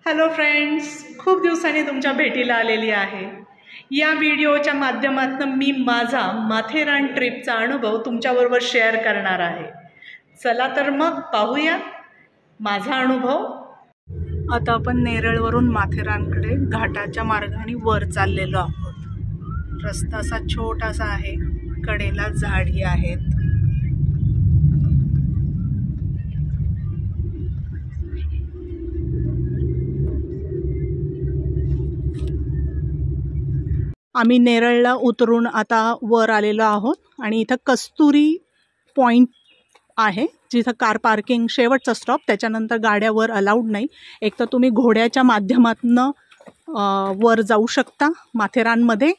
Hello friends, खूप दिवसांनी तुमच्या भेटीला आलेली आहे। या व्हिडिओच्या माध्यमातून मी माझा माथेरान ट्रिपचा अनुभव तुमच्याबरोबर शेअर करणार आहे। चला तर मग पाहूया माझा अनुभव। आता आपण नेरळवरून माथेरानकडे घाटाच्या मार्गाने वर चाललेलो आहोत। रस्ता असा छोटासा आहे, कडेला झाडी आहेत। आम्ही नेरळला उतरून आता वर आलेलो आहोत आणि इथं कस्तुरी पॉइंट आहे, जिथं कार पार्किंग शेवटचा स्टॉप, त्याच्यानंतर गाड्या वर अलाउड नाही। एक तर तुम्ही घोड्याच्या माध्यमातून वर जाऊ शकता माथेरानमध्ये,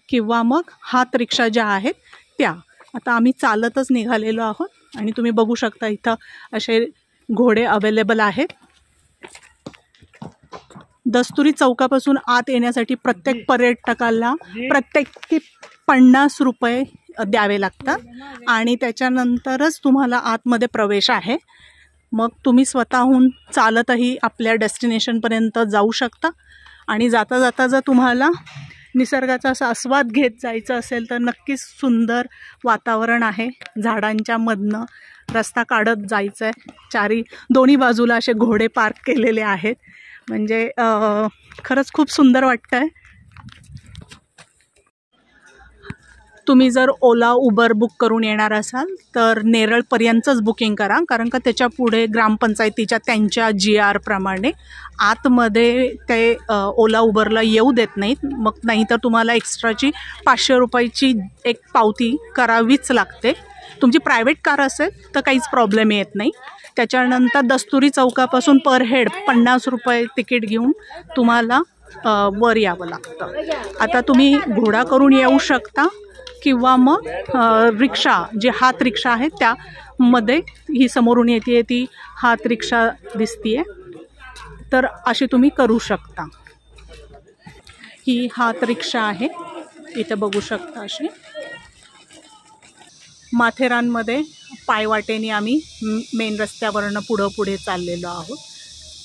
किंवा मग हात रिक्षा ज्या आहेत त्या। आता आम्ही चालतच निघालेलो आहोत आणि तुम्ही बघू शकता इथं असे घोडे अवेलेबल आहेत। दस्तुरी चौकापासून आत येण्यासाठी प्रत्येक पर्यटकाला प्रत्येकी 50 रुपये द्यावे लागतात आणि त्याच्यानंतरच तुम्हाला आतमध्ये प्रवेश आहे। मग तुम्ही स्वतःहून चालतही आपल्या डेस्टिनेशनपर्यंत जाऊ शकता। आणि जाता जाता जर तुम्हाला निसर्गाचा असा आस्वाद घेत जायचं असेल तर नक्कीच सुंदर वातावरण आहे। झाडांच्या मधनं रस्ता काढत जायचं आहे। दोन्ही बाजूला असे घोडे पार्क केलेले आहेत, म्हणजे खरंच खूप सुंदर वाटतंय। तुम्ही जर ओला उबर बुक करून येणार असाल तर नेरळपर्यंतच बुकिंग करा, कारण का त्याच्या पुढे ग्रामपंचायतीच्या त्यांच्या GR प्रमाणे आतमध्ये ते ओला उबरला येऊ देत नाहीत। मग नाहीतर तुम्हाला एक्स्ट्राची 500 रुपयाची एक पावती करावीच लागते। तुमची प्रायव्हेट कार असेल तर काहीच प्रॉब्लेम येत नाही। त्याच्यानंतर दस्तुरी चौकापासून पर हेड 50 रुपये तिकीट घेऊन तुम्हाला वर यावं लागतं। आता तुम्ही घोडा करून येऊ शकता किंवा मग रिक्षा, जे हात रिक्षा आहेत त्यामध्ये, ही समोरून येते ती हात रिक्षा दिसतीये, तर अशी तुम्ही करू शकता। ही हात रिक्षा आहे, इथे बघू शकता। अशी माथेरानमध्ये पायवाटेने आम्ही मेन रस्त्यावरनं पुढे चाललेलो आहोत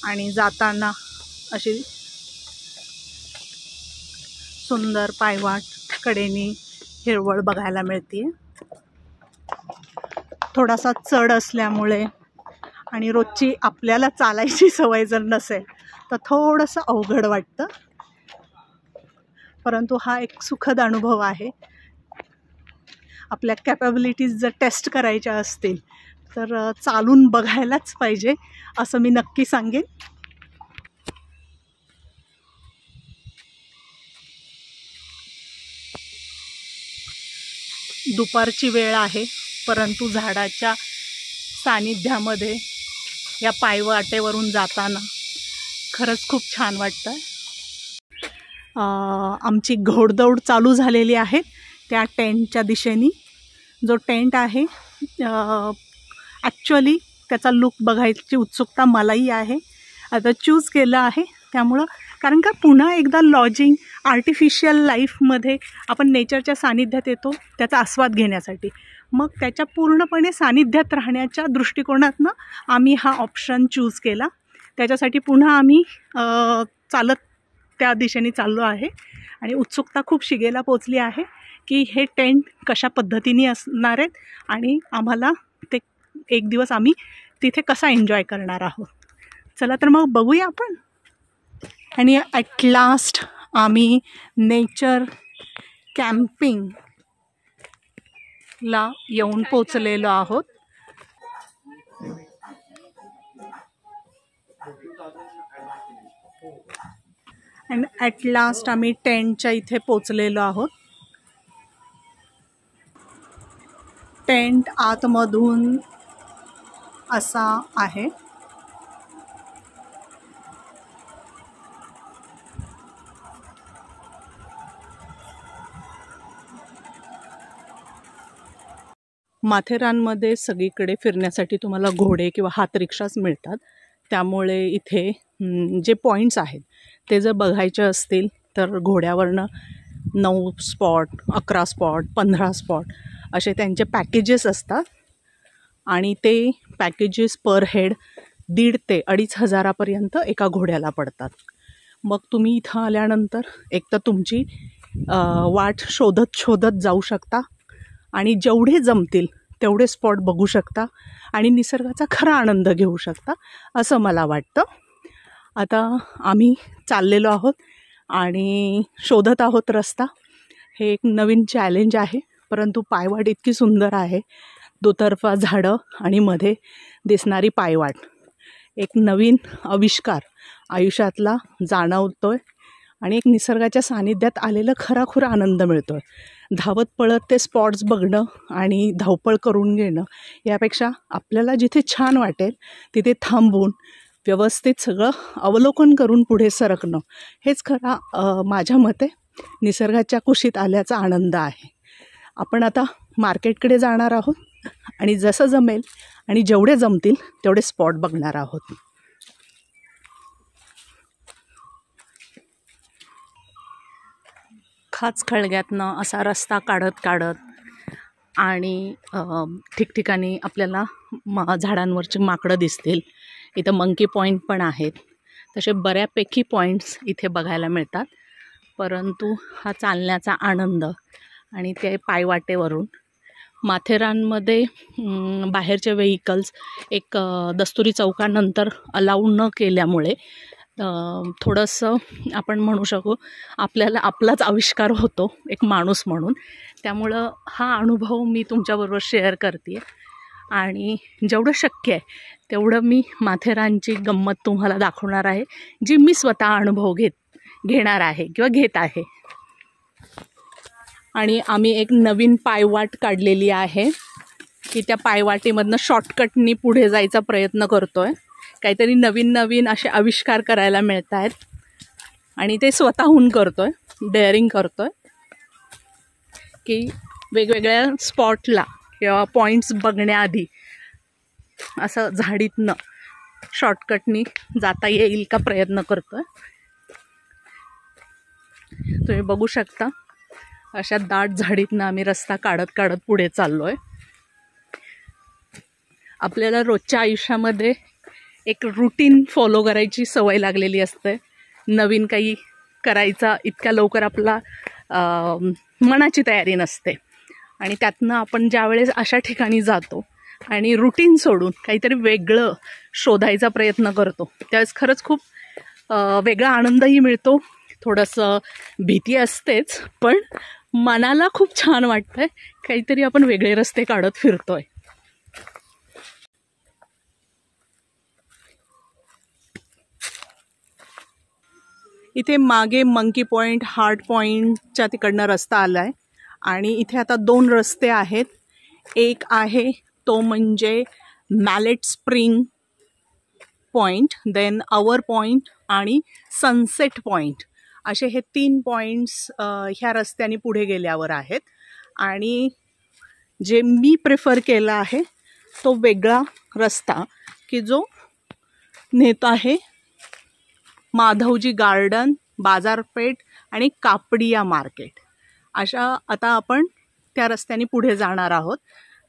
आणि जाताना अशी सुंदर पायवाट, कडेने हिरवळ बघायला मिळते। थोडासा चढ असल्यामुळे आणि रोजची आपल्याला चालायची सवय जर नसेल तर थोडंसं अवघड वाटतं, परंतु हा एक सुखद अनुभव आहे। आपल्या कॅपॅबिलिटीज जर टेस्ट करायच्या असतील तर चालून बघायलाच पाहिजे, असं मी नक्की सांगेन। दुपारची वेळ आहे, परंतु झाडाच्या सानिध्यामध्ये या पायवाटेवरून जाताना खरंच खूप छान वाटतं। आमची घोडदौड चालू झालेली आहे त्या टेंटच्या दिशेने। जो टेंट आहे ॲक्च्युअली त्याचा लुक बघायची उत्सुकता मलाही आहे। आता चूज केलं आहे त्यामुळं, कारण का पुन्हा एकदा लॉजिंग आर्टिफिशियल लाईफमध्ये आपण नेचरच्या सानिध्यात येतो त्याचा आस्वाद घेण्यासाठी। मग त्याच्या पूर्णपणे सानिध्यात राहण्याच्या दृष्टिकोनातनं आम्ही हा ऑप्शन चूज केला। त्याच्यासाठी पुन्हा आम्ही चालत त्या दिशेने चाललो आहे आणि उत्सुकता खूप शिगेला पोचली आहे की हे टेंट कशा पद्धतीने असणार आहेत आणि आम्हाला ते एक दिवस आम्ही तिथे कसा एन्जॉय करणार आहोत। चला तर मग बघूया आपण। आणि ॲट लास्ट आम्ही नेचर कॅम्पिंगला येऊन पोचलेलो आहोत। अँड ॲट लास्ट आम्ही टेंटच्या इथे पोचलेलो आहोत। टेंट आतमधून असा आहे। माथेरानमध्ये सगळीकडे फिरण्यासाठी तुम्हाला घोडे किंवा हात रिक्षाच मिळतात, त्यामुळे इथे जे पॉईंट्स आहेत ते जर बघायचे असतील तर घोड्यावरनं 9 स्पॉट, 11 स्पॉट, 15 स्पॉट असे त्यांचे पॅकेजेस असतात आणि ते पॅकेजेस पर हेड 1,500 ते 2,500 एका घोड्याला पडतात. मग तुम्ही इथं आल्यानंतर एक तर तुमची वाट शोधत शोधत जाऊ शकता आणि जेवढे जमतील तेवढे स्पॉट बघू शकता आणि निसर्गाचा खरा आनंद घेऊ शकता असं मला वाटतं. आता आम्ही चाललेलो आहोत आणि शोधत आहोत रस्ता. हे एक नवीन चॅलेंज आहे, परंतु पायवाट इतकी सुंदर आहे. दुतर्फा झाडं आणि मध्ये दिसणारी पायवाट, एक नवीन आविष्कार आयुष्यातला जाणवतोय आणि एक निसर्गाच्या सानिध्यात आलेलं खराखुरा आनंद मिळतोय. धावत पळत ते स्पॉट्स बघणं आणि धावपळ करून घेणं यापेक्षा आपल्याला जिथे छान वाटेल तिथे थांबून व्यवस्थित सगळं अवलोकन करून पुढे सरकणं हेच खरा माझ्या मते निसर्गाच्या कुशीत आल्याचा आनंद आहे. आपण आता मार्केटकडे जाणार आहोत आणि जसं जमेल आणि जेवढे जमतील तेवढे स्पॉट बघणार आहोत. खाच खळग्यातनं असा रस्ता काढत काढत आणि ठिकठिकाणी आपल्याला झाडांवरची माकडं दिसतील. इथं मंकी पॉईंट पण आहेत. तसे बऱ्यापैकी पॉईंट्स इथे बघायला मिळतात. परंतु हा चालण्याचा आनंद आणि ते पायवाटेवरून माथेरानमध्ये बाहेरचे व्हेइकल्स एक दस्तुरी चौकानंतर अलाउ न केल्यामुळे थोडंसं आपण म्हणू शकू आपल्याला आपलाच आविष्कार होतो एक माणूस म्हणून. त्यामुळं हा अनुभव मी तुमच्याबरोबर शेअर करते आणि जेवढं शक्य आहे तेवढं मी माथेरानची गंमत तुम्हाला दाखवणार आहे, जी मी स्वतः अनुभव घेणार आहे किंवा घेत आहे. आणि आम्ही एक नवीन पायवाट काढलेली आहे की त्या पायवाटेमधनं शॉर्टकटनी पुढे जायचा प्रयत्न करतो आहे. काहीतरी नवीन नवीन असे आविष्कार करायला मिळत आहेत आणि ते स्वतःहून करतो आहे, डेअरिंग करतो आहे की वेगवेगळ्या स्पॉटला किंवा पॉईंट्स बघण्याआधी असं झाडीतनं शॉर्टकटनी जाता येईल का प्रयत्न करतो आहे. तुम्ही बघू शकता अशा दाट झाडीतनं आम्ही रस्ता काढत काढत पुढे चाललो आहे. आपल्याला रोजच्या आयुष्यामध्ये एक रुटीन फॉलो करायची सवय लागलेली असते. नवीन काही करायचा इतक्या लवकर आपला मनाची तयारी नसते आणि त्यातनं आपण ज्यावेळेस अशा ठिकाणी जातो आणि रुटीन सोडून काहीतरी वेगळं शोधायचा प्रयत्न करतो त्यावेळेस खरंच खूप वेगळा आनंदही मिळतो. थोडंसं भीती असतेच, पण मनाला खूप छान वाटतं आहे. काहीतरी आपण वेगळे रस्ते काढत फिरतो आहे. इथे मागे मंकी पॉईंट, हार्ट पॉईंटच्या तिकडनं रस्ता आला आहे आणि इथे आता 2 रस्ते आहेत. एक आहे तो म्हणजे मॅलेट स्प्रिंग पॉईंट, देन आवर पॉईंट आणि सनसेट पॉईंट असे हे 3 पॉईंट्स ह्या रस्त्याने पुढे गेल्यावर आहेत. आणि जे मी प्रिफर केला आहे तो वेगळा रस्ता की जो नेत आहे माधवजी गार्डन, बाजारपेठ आणि कापडिया मार्केट. अशा आता आपण त्या रस्त्याने पुढे जाणार आहोत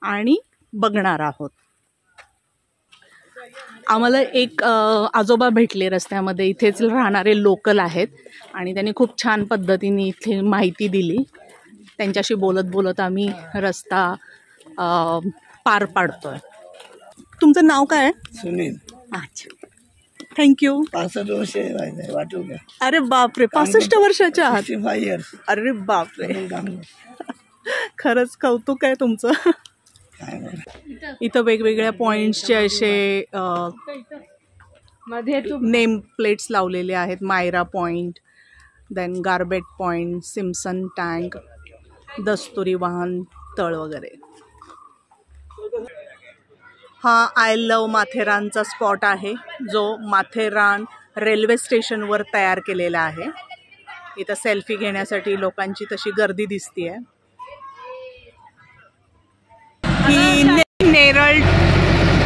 आणि बघणार आहोत. आम्हाला एक आजोबा भेटले रस्त्यामध्ये, इथेच राहणारे लोकल आहेत आणि त्यांनी खूप छान पद्धतीने इथे माहिती दिली. त्यांच्याशी बोलत बोलत आम्ही रस्ता पार पाडतोय. तुमचं नाव काय आहे? सुनील. अच्छा, थँक्यू. 65 वर्ष वाटू का? अरे बापरे, 65 वर्षाच्या आहात? 65 years. अरे बापरे, खरंच कौतुक आहे तुमचं. इथं वेगवेगळ्या पॉईंट्सचे असे नेम प्लेट्स लावलेले आहेत. मायरा point, then Garbut point, Simpson tank, Dasturi वाहन तळ वगैरे. हा आय लव माथेरानचा स्पॉट आहे जो माथेरान रेल्वे स्टेशनवर तयार केलेला आहे. इथं सेल्फी घेण्यासाठी लोकांची तशी गर्दी दिसतीये. ही नेरळ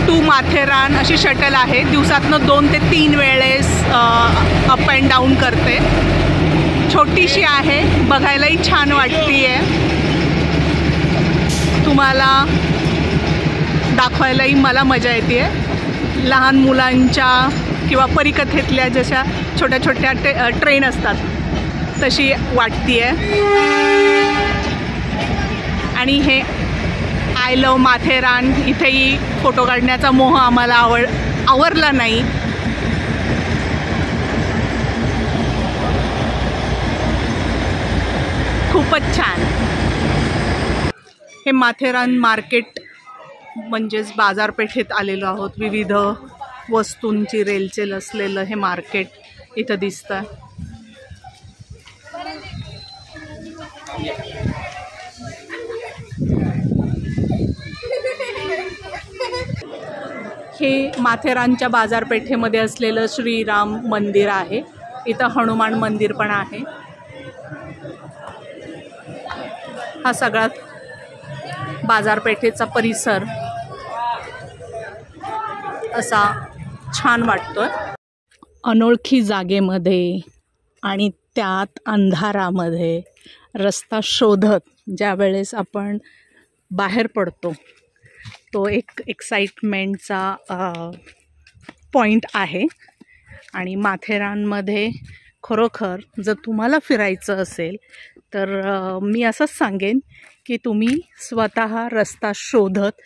टू माथेरान अशी शटल आहे. दिवसातनं 2 ते 3 वेळेस अप अँड डाऊन करते. छोटीशी आहे, बघायलाही छान वाटतीये, तुम्हाला दाखवायलाही मला मजा येते. लहान मुलांच्या किंवा परीकथेतल्या जशा छोट्या छोट्या ट्रेन असतात तशी वाटते आहे. आणि हे आय लव माथेरान, इथेही फोटो काढण्याचा मोह आम्हाला आवरला नाही. खूपच छान. हे माथेरान मार्केट म्हणजेच बाजारपेठेत आलेलो आहोत. विविध वस्तूंची रेलचेल असलेलं हे मार्केट इथं दिसतं. हे माथेरानच्या बाजारपेठेमध्ये असलेलं श्रीराम मंदिर आहे. इथं हनुमान मंदिर पण आहे. हा सगळा बाजारपेठेचा परिसर असा छान वाटतोय. अनोळखी जागेमध्ये आणि त्यात अंधारामध्ये रस्ता शोधत ज्या वेळेस आपण बाहेर पडतो तो एक एक्साइटमेंटचा पॉईंट आहे. आणि माथेरानमध्ये खरोखर जर तुम्हाला फिरायचं असेल तर मी असंच सांगेन की तुम्ही स्वतः रस्ता शोधत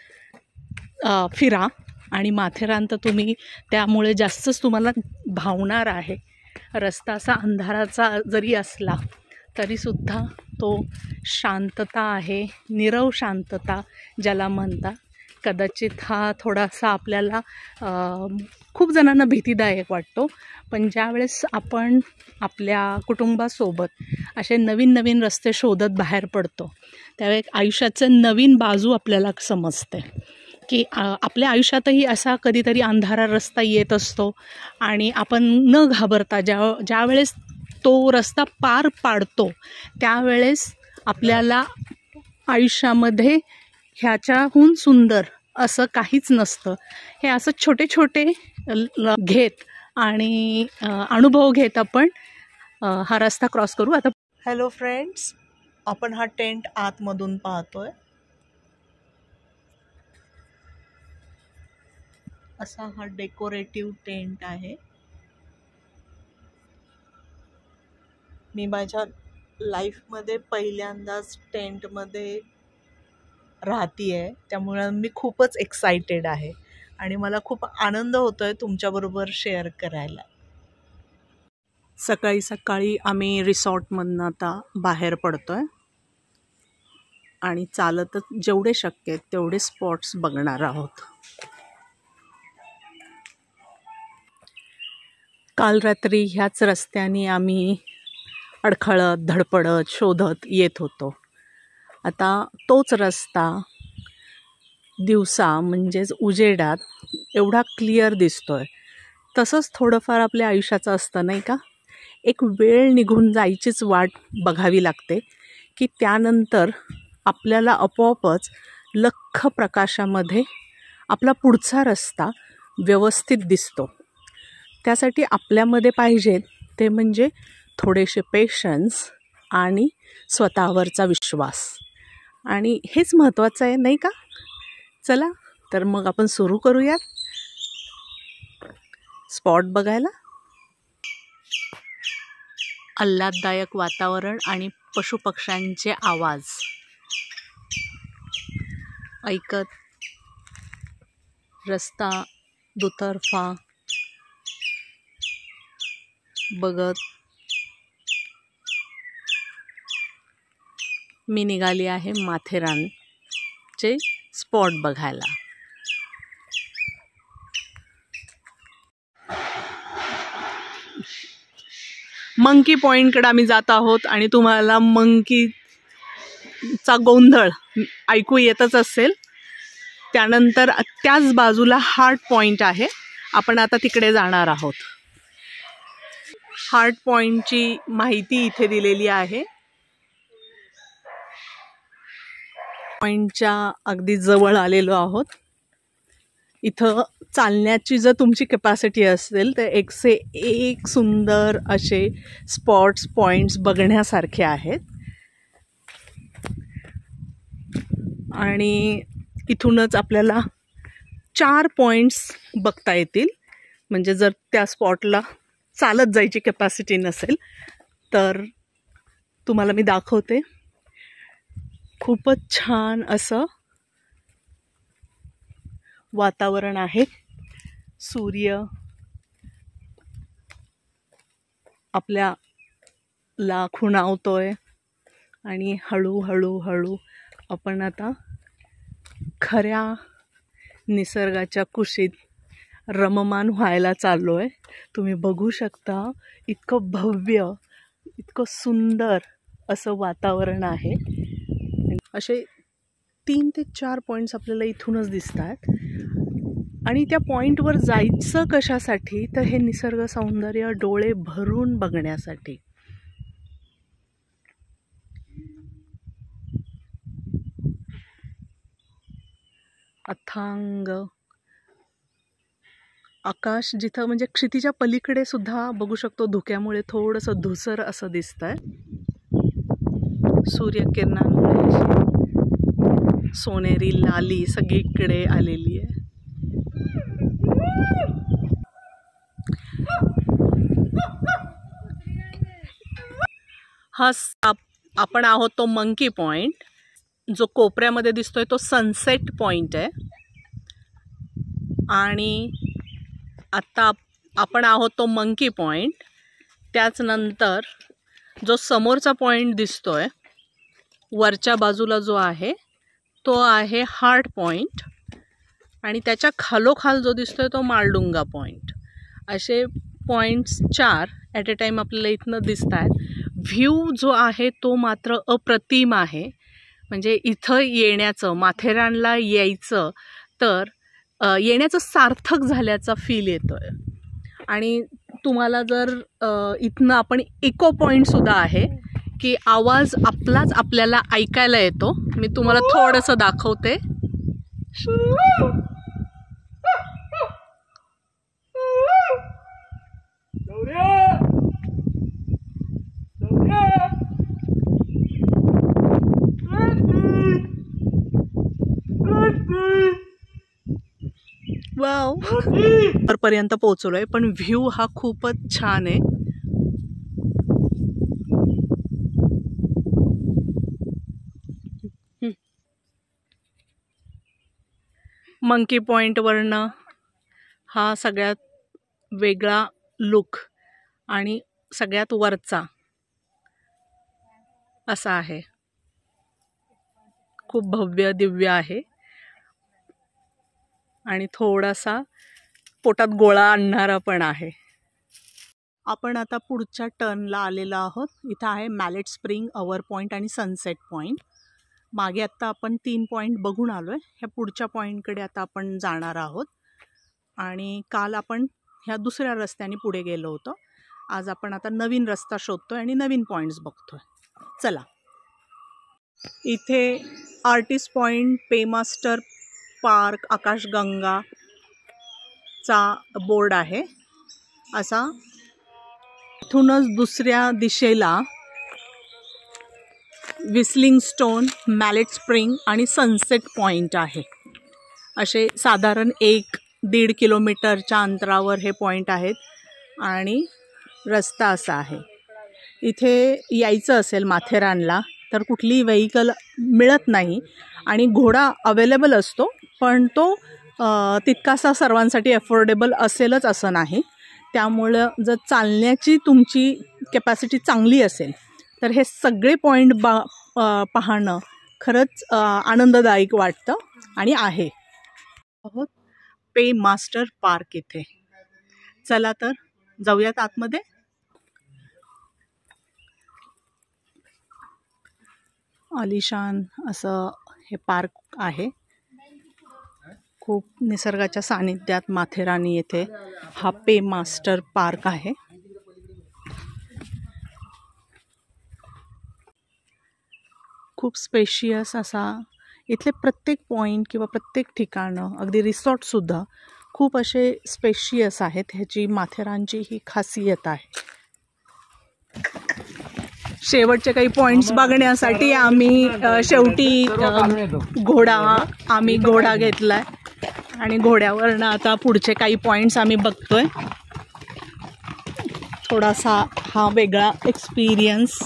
फिरा. आणि माथेरान तर तुम्ही त्यामुळे जास्तच तुम्हाला भावणार आहे. रस्ता असा अंधाराचा जरी असला तरीसुद्धा तो शांतता आहे, नीरव शांतता ज्याला म्हणतात. कदाचित हा थोडासा आपल्याला खूप जणांना भीतीदायक वाटतो, पण ज्यावेळेस आपण आपल्या कुटुंबासोबत असे नवीन नवीन रस्ते शोधत बाहेर पडतो त्यावेळेस आयुष्याचं नवीन बाजू आपल्याला समजते की आपल्या आयुष्यातही असा कधीतरी अंधारा रस्ता येत असतो आणि आपण न घाबरता ज्यावेळेस तो रस्ता पार पाडतो त्यावेळेस आपल्याला आयुष्यामध्ये ह्याच्याहून सुंदर असं काहीच नसतं. हे असं छोटे छोटे घेत आणि अनुभव घेत आपण हा रस्ता क्रॉस करू. आता हॅलो फ्रेंड्स, आपण हा टेंट आतमधून पाहतोय. असा हा डेकोरेटिव्ह टेंट आहे. मी माझ्या लाईफमध्ये पहिल्यांदाच टेंटमध्ये राहतीये, त्यामुळे मी खूपच एक्सायटेड आहे आणि मला खूप आनंद होतोय तुमच्याबरोबर शेअर करायला. सकाळी सकाळी आम्ही रिसॉर्टमधनं आता बाहेर पडतोय आणि चालतच जेवढे शक्य आहेत तेवढे स्पॉट्स बघणार आहोत. काल रात्री ह्याच रस्त्याने आम्ही अडखळत धडपडत शोधत येत होतो. आता तोच रस्ता दिवसा म्हणजेच उजेडात एवढा क्लिअर दिसतोय. तसंच थोडंफार आपल्या आयुष्याचं असतं नाही का. एक वेळ निघून जायचीच वाट बघावी लागते की त्यानंतर आपल्याला आपोआपच लख्ख प्रकाशामध्ये आपला पुढचा रस्ता व्यवस्थित दिसतो. त्यासाठी आपल्यामध्ये पाहिजे ते म्हणजे थोडेसे पेशन्स आणि स्वतःवरचा विश्वास. आणि हेच महत्त्वाचं आहे नाही का. चला तर मग आपण सुरू करूयात स्पॉट बघायला. आल्हाददायक वातावरण आणि पशुपक्ष्यांचे आवाज ऐकत रस्ता दुतर्फा बघत मी निघाली आहे माथेरानचे स्पॉट बघायला. मंकी पॉईंटकडे आम्ही जात आहोत आणि तुम्हाला मंकीचा गोंधळ ऐकू येतच असेल. त्यानंतर त्याच बाजूला हार्ट पॉईंट आहे. आपण आता तिकडे जाणार आहोत. हार्ट पॉईंटची माहिती इथे दिलेली आहे. पॉईंटच्या अगदी जवळ आलेलो आहोत. इथं चालण्याची जर तुमची कॅपॅसिटी असेल तर 101 सुंदर असे स्पॉट्स पॉईंट्स बघण्यासारखे आहेत. आणि इथूनच आपल्याला 4 पॉईंट्स बघता येतील. म्हणजे जर त्या स्पॉटला चालत जायची कॅपॅसिटी नसेल तर तुम्हाला मी दाखवते. खूपच छान असं वातावरण आहे. सूर्य आपल्याला खुणावतोय आणि हळू आपण आता खऱ्या निसर्गाच्या कुशीत रममान व्हायला चाललोय. तुम्ही बघू शकता इतकं भव्य, इतकं सुंदर असं वातावरण आहे. असे 3 ते 4 पॉईंट्स आपल्याला इथूनच दिसत आहेत. आणि त्या पॉईंटवर जायचं कशासाठी तर हे निसर्ग सौंदर्य डोळे भरून बघण्यासाठी. अथांग आकाश जिथं म्हणजे क्षितिजा पलीकडे सुद्धा बघू शकतो धुक्यामुळे थोडंसं धुसर असं दिसतंय. सूर्यकिरणांमुळे सोनेरी लाली सगळीकडे आलेली आहे. हा आपण आहोत तो मंकी पॉइंट. जो कोपऱ्यामध्ये दिसतोय तो सनसेट पॉइंट आहे. आणि आता आपण आहोत तो मंकी पॉइंट. त्याच नंतर जो समोरचा पॉइंट दिसतोय वरच्या बाजूला जो आहे तो आहे हार्ट पॉइंट. आणि त्याच्या खालोखाल जो दिसतोय तो मालडुंगा पॉइंट. असे पॉइंट्स 4 ॲट अ टाईम आपल्याला इथनं दिसत आहेत. व्ह्यू जो आहे तो मात्र अप्रतिम आहे. म्हणजे इथं येण्याचं, माथेरानला यायचं तर येण्याचं सार्थक झाल्याचा फील येतोय. आणि तुम्हाला जर इथनं आपण इको पॉईंटसुद्धा आहे की आवाज आपलाच आपल्याला ऐकायला येतो. मी तुम्हाला थोडंसं दाखवते. वाव, वरपर्यंत पोहोचलोय पण व्ह्यू हा खूपच छान आहे. मंकी पॉइंटवरनं हा सगळ्यात वेगळा लुक आणि सगळ्यात वरचा असा आहे. खूप भव्य दिव्य आहे आणि थोडासा पोटात गोळा आणणारा पण आहे. आपण आता पुढच्या टर्नला आलेलो आहोत. इथं आहे मॅलेट स्प्रिंग, अवर पॉईंट आणि सनसेट पॉईंट. मागे आत्ता आपण 3 पॉईंट बघून आलो आहे. ह्या पुढच्या पॉईंटकडे आता आपण जाणार आहोत. आणि काल आपण ह्या दुसऱ्या रस्त्याने पुढे गेलो होतो. आज आपण आता नवीन रस्ता शोधतोय आणि नवीन पॉईंट्स बघतोय. चला. इथे आर्टिस्ट पॉईंट, पेमास्टर पार्क, आकाशगंगा चा बोर्ड आहे. असा इथूनच दुसऱ्या दिशेला विस्लिंग स्टोन, मॅलेट स्प्रिंग आणि सनसेट पॉईंट आहे. असे साधारण 1-1.5 किलोमीटरच्या अंतरावर हे पॉईंट आहेत. आणि रस्ता असा आहे. इथे यायचं असेल माथेरानला तर कुठलीही व्हेकल मिळत नाही. आणि घोडा अवेलेबल असतो पण तो तितकासा सर्वांसाठी अफोर्डेबल असेलच असं नाही. त्यामुळं जर चालण्याची तुमची कॅपॅसिटी चांगली असेल तर हे सगळे पॉईंट पाहणं खरंच आनंददायक वाटतं आणि आहे. पेमास्टर पार्क इथे. चला तर जाऊयात आतमध्ये. आलिशान असं हे पार्क आहे. खूप निसर्गाच्या सानिध्यात माथेरानी येथे हा पेमास्टर पार्क आहे. खूप स्पेशियस असा. इथले प्रत्येक पॉईंट किंवा प्रत्येक ठिकाणं, अगदी रिसॉर्टसुद्धा खूप असे स्पेशियस आहेत. ह्याची माथेरानची ही खासियत आहे. शेवटचे काही पॉईंट्स बघण्यासाठी आम्ही शेवटी घोडा घेतलाय. आणि घोड्यावरनं आता पुढचे काही पॉईंट्स आम्ही बघतोय. थोडासा हा वेगळा एक्सपिरियन्स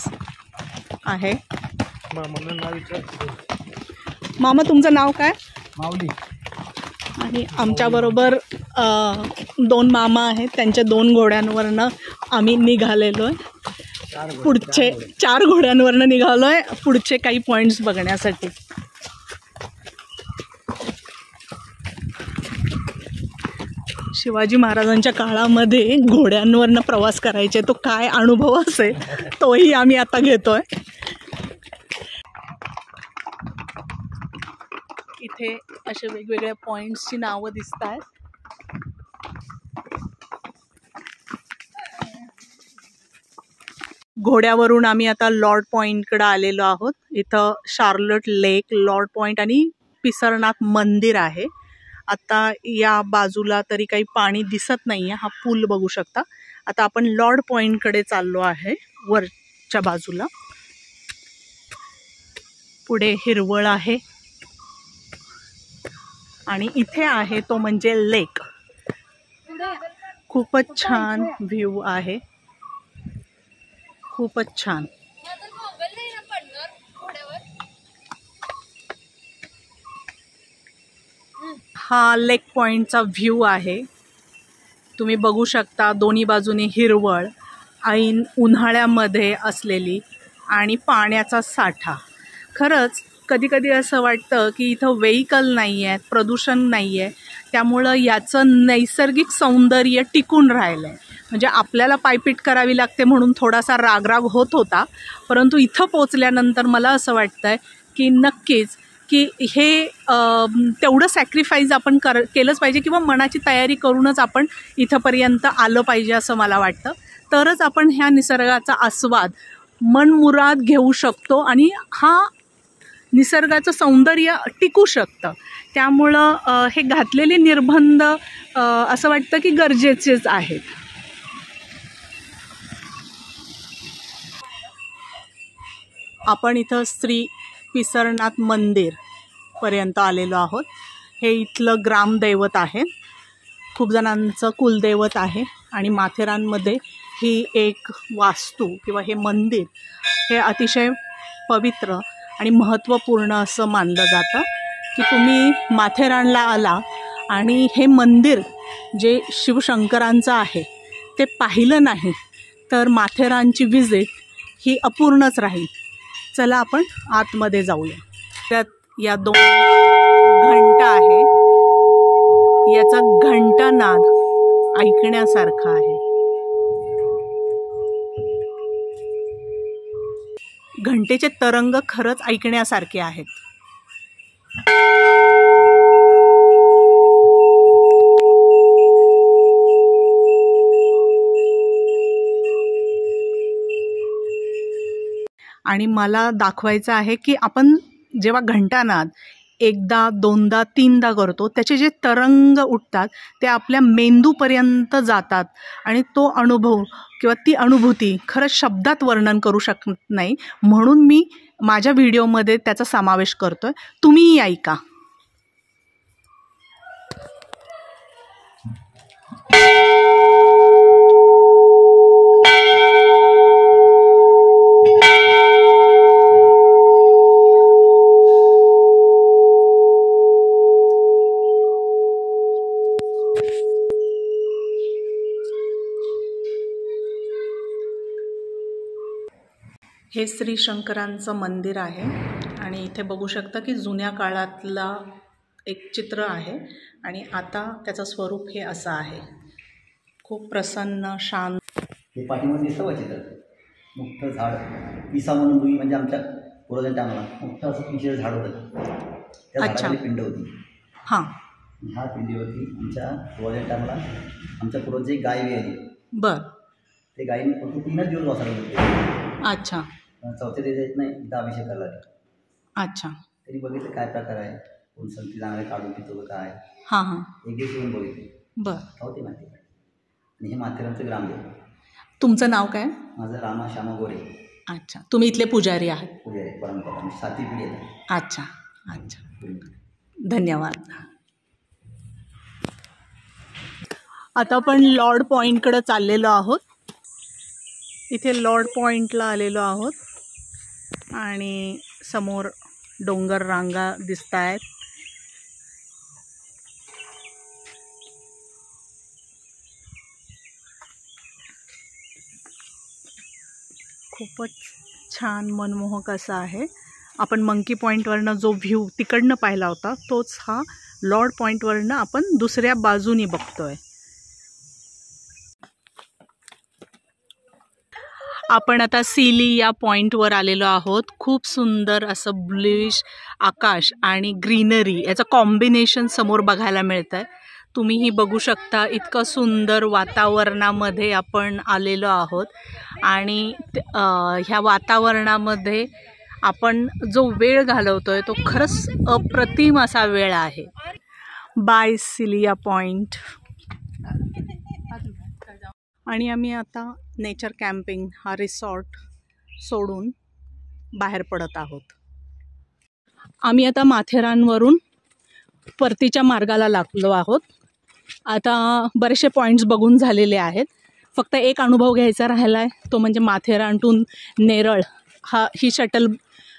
आहे. मामा तुमचं नाव काय? माऊली. आणि आमच्याबरोबर 2 मामा आहेत. त्यांच्या 2 घोड्यांवरनं आम्ही निघालेलो आहे. पुढचे 4 घोड्यांवरनं निघालो आहे पुढचे काही पॉईंट्स बघण्यासाठी. शिवाजी महाराजांच्या काळामध्ये घोड्यांवरनं प्रवास करायचे तो काय अनुभव असेल तोही आम्ही आता घेतोय. इथे असे वेगवेगळ्या पॉइंट्सची नावं दिसत आहेत. घोड्यावरून आम्ही आता लॉर्ड पॉइंटकडे आलेलो आहोत. इथं शार्लट लेक, लॉर्ड पॉइंट आणि पिसरनाथ मंदिर आहे. आता या बाजूला तरी काही पाणी दिसत नाहीये. हा पूल बघू शकता. आता आपण लॉर्ड पॉइंटकडे चाललो आहे वरच्या बाजूला. पुढे हिरवळ आहे आणि इथे आहे तो म्हणजे लेक. खूपच छान व्ह्यू आहे, खूपच छान. हा लेक पॉइंटचा व्ह्यू आहे. तुम्ही बघू शकता दोन्ही बाजूने हिरवळ, ऐन उन्हाळ्यामध्ये असलेली आणि पाण्याचा साठा. खरंच कधी कधी असं वाटतं की इथं व्हेइकल नाही आहेत, प्रदूषण नाही आहे, त्यामुळं याचं नैसर्गिक सौंदर्य टिकून राहिलं आहे. म्हणजे आपल्याला पायपीट करावी लागते म्हणून थोडासा रागराग होत होता, परंतु इथं पोचल्यानंतर मला असं वाटतं आहे की नक्कीच की हे तेवढं सॅक्रिफाईस आपण केलंच पाहिजे किंवा मनाची तयारी करूनच आपण इथंपर्यंत आलं पाहिजे असं मला वाटतं. तरच आपण ह्या निसर्गाचा आस्वाद मनमुराद घेऊ शकतो आणि हा निसर्गाचं सौंदर्य टिकू शकतं. त्यामुळं हे घातलेले निर्बंध असं वाटतं की गरजेचेच आहेत. आपण इथं श्री पिसरनाथ मंदिर पर्यंत आलेलो आहोत. हे इथलं ग्रामदैवत आहे, खूप जणांचं कुलदैवत आहे आणि माथेरानमध्ये ही एक वास्तू किंवा हे मंदिर हे अतिशय पवित्र आणि महत्त्वपूर्ण असं मानलं जातं की तुम्ही माथेरानला आला आणि हे मंदिर जे शिवशंकरांचं आहे ते पाहिलं नाही तर माथेरानची व्हिजिट ही अपूर्णच राहील. चला आपण आतमध्ये जाऊया. त्यात या 2 घंटा आहे, याचा घंटानाद ऐकण्यासारखा आहे. घंटेचे तरंग खरंच ऐकण्यासारखे आहेत. आणि मला दाखवायचं आहे की आपण जेव्हा घंटानाद 1दा 2दा 3दा करतो त्याचे जे तरंग उठतात ते आपल्या मेंदूपर्यंत जातात आणि तो अनुभव किंवा ती अनुभूती खरंच शब्दात वर्णन करू शकत नाही. म्हणून मी माझ्या व्हिडिओमध्ये त्याचा समावेश करतोय. तुम्हीही ऐका. हे श्री शंकरांचं मंदिर आहे आणि इथे बघू शकता की जुन्या काळातला एक चित्र आहे आणि आता त्याचं स्वरूप हे असं आहे. खूप प्रसन्न, शांत. हे पाठीमध्ये दिसतं चित्र, मोठं झाड, पिसा म्हणून पूर्वी म्हणजे आमच्या पूर्वजांच्या आम्हाला मोठं असं पिशेचं झाड होतं. त्या झाडाखाली पिंड होती. हां, ह्या पिंडीवरती आमच्या पूर्वजांच्या आम्हाला आमच्या पूर्वज एक गाय आली. बरं. ते गायीने फक्त 3च दिवस वाचायला होते. अच्छा. चौथ्या दिवस येत नाही, इथं अभिषेक करायला. अच्छा. तरी बघितलं काय प्रकार आहे, कोण संगती जाणारे काढून पितो काय. हां हां. एक दिवस येऊन बघितले. बरं. होते माहिती. आणि हे माथेरानचं ग्रामदेव. तुमचं नाव काय? माझं रामा श्यामा गोरे. अच्छा. तुम्ही इथले पुजारी आहात? पुजारी, परंपरा, म्हणजे 7वी पिढी आहे. अच्छा अच्छा. धन्यवाद. आता आपण लॉर्ड पॉईंटकडे चाललेलो आहोत. इथे लॉर्ड पॉईंटला आलेलो आहोत आणि समोर डोंगर रांगा दिसत आहेत. खूपच छान मनमोहक असा आहे. आपण मंकी पॉईंटवरनं जो व्ह्यू तिकडनं पाहिला होता तोच हा लॉर्ड पॉईंटवरनं आपण दुसऱ्या बाजूनी बघतोय. आपण आता सीली या पॉईंटवर आलेलो आहोत. खूप सुंदर असं ब्लूइश आकाश आणि ग्रीनरी याचं कॉम्बिनेशन समोर बघायला मिळतं आहे. तुम्हीही बघू शकता इतकं सुंदर वातावरणामध्ये आपण आलेलो आहोत आणि ह्या वातावरणामध्ये आपण जो वेळ घालवतोय तो खरंच अप्रतिम असा वेळ आहे. बाय सिलिया पॉइंट. आणि आम्ही आता नेचर कॅम्पिंग हा रिसॉर्ट सोडून बाहेर पडत आहोत. आम्ही आता माथेरानवरून परतीच्या मार्गाला लागलो आहोत. आता बरेचसे पॉईंट्स बघून झालेले आहेत. फक्त एक अनुभव घ्यायचा राहिला आहे, तो म्हणजे माथेरानटून नेरळ ही शटल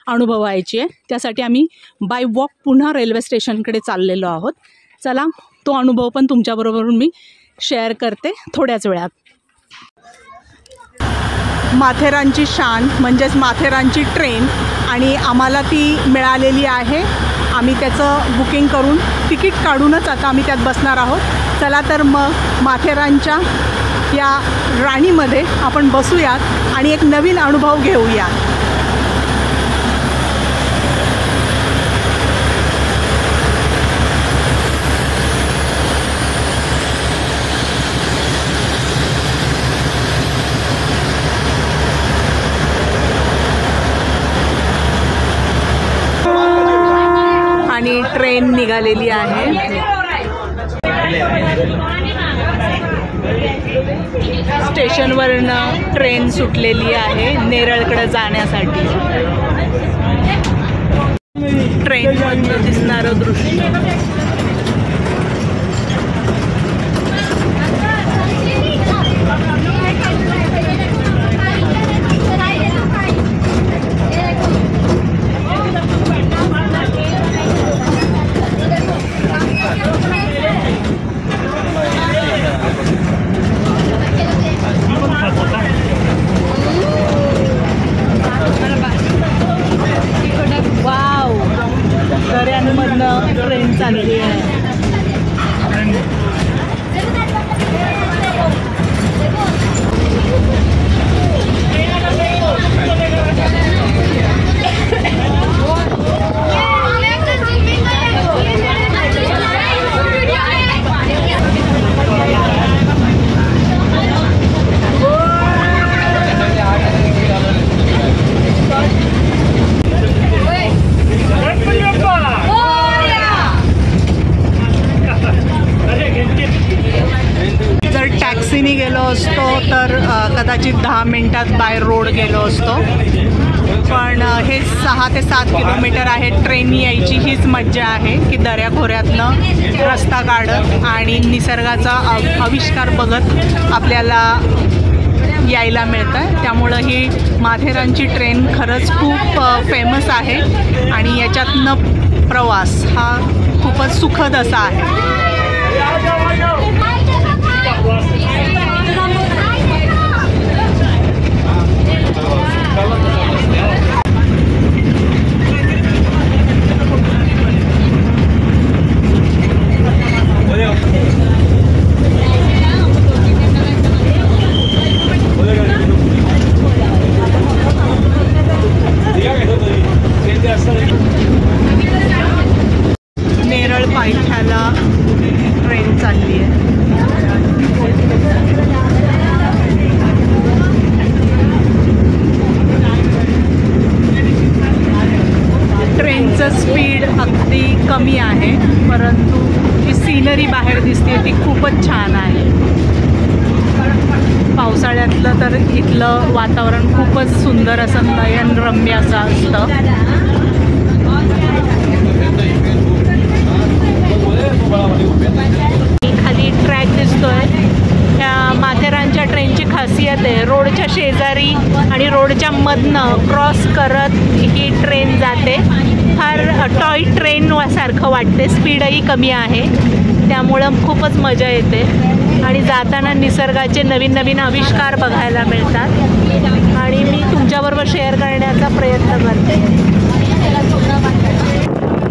अनुभवायची आहे. त्यासाठी आम्ही बाय वॉक पुन्हा रेल्वे स्टेशनकडे चाललेलो आहोत. चला तो अनुभव पण तुमच्याबरोबर मी शेअर करते थोड्याच वेळात. माथेरानची शान म्हणजेच माथेरानची ट्रेन आणि आम्हाला ती मिळालेली आहे. आम्ही त्याचं बुकिंग करून तिकीट काढूनच आता आम्ही त्यात बसणार आहोत. चला तर मग माथेरानच्या या राणीमध्ये आपण बसूयात आणि एक नवीन अनुभव घेऊया. आणि ट्रेन निघालेली आहे. स्टेशनवरनं ट्रेन सुटलेली आहे नेरळकडे जाण्यासाठी. ट्रेनमधनं दिसणारं दृश्य ट्रेन चालली आहे. टॅक्सीने गेलो असतो तर कदाचित 10 मिनिटात बाय रोड गेलो असतो. पण हे 6 ते 7 किलोमीटर आहे. ट्रेन यायची हीच मज्जा आहे की दऱ्याखोऱ्यातनं रस्ता काढत आणि निसर्गाचा आविष्कार बघत आपल्याला यायला मिळतं. त्यामुळं ही माथेरानची ट्रेन खरंच खूप फेमस आहे आणि याच्यातनं प्रवास हा खूपच सुखद असा आहे. नेरळ पायथ्याला ट्रेन चालली आहे. ट्रेनचं स्पीड अगदी कमी आहे, परंतु जी सीनरी बाहेर दिसते ती खूपच छान आहे. पावसाळ्यातलं तर इथलं वातावरण खूपच सुंदर असं नयनरम्य असं असतं. खाली ट्रॅक दिसतोय खासियत आहे. रोडच्या शेजारी आणि रोडच्या मधनं क्रॉस करत ही ट्रेन जाते. फार टॉय ट्रेन सारखं वाटते. स्पीडही कमी आहे, त्यामुळं खूपच मजा येते आणि जाताना निसर्गाचे नवीन नवीन आविष्कार बघायला मिळतात आणि मी तुमच्याबरोबर शेअर करण्याचा प्रयत्न करते.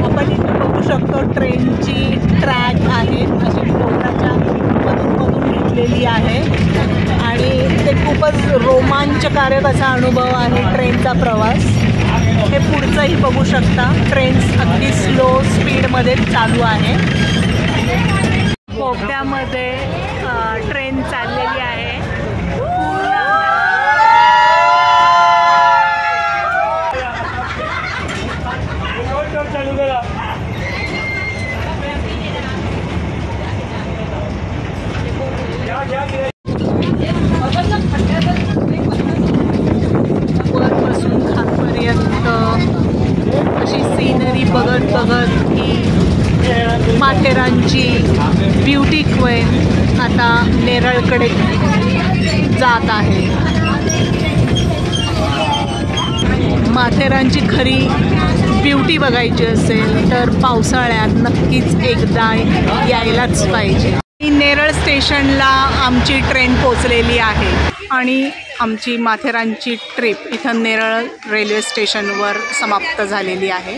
आपण इथे बघू शकतो ट्रेनची ट्रॅक आहे, अशी डोंगराच्या मधून घेतलेली आहे आणि ते खूपच रोमांचकारक असा अनुभव आहे ट्रेनचा प्रवास. हे पुढचंही बघू शकता. ट्रेन अगदी स्लो स्पीडमध्ये चालू आहे. बोगद्यामध्ये ट्रेन चाललेली आहे. वरपासून खालपर्यंत अशी सीनरी बघत बघत ही माथेरानची ब्युटी क्वीन आता नेरळकडे जात आहे. माथेरानची खरी ब्युटी बघायची असेल तर पावसाळ्यात नक्कीच एकदा यायलाच पाहिजे. नेरळ स्टेशनला आमची ट्रेन पोचलेली आहे आणि आमची माथेरानची ट्रिप इथं नेरळ रेल्वे स्टेशनवर समाप्त झालेली आहे.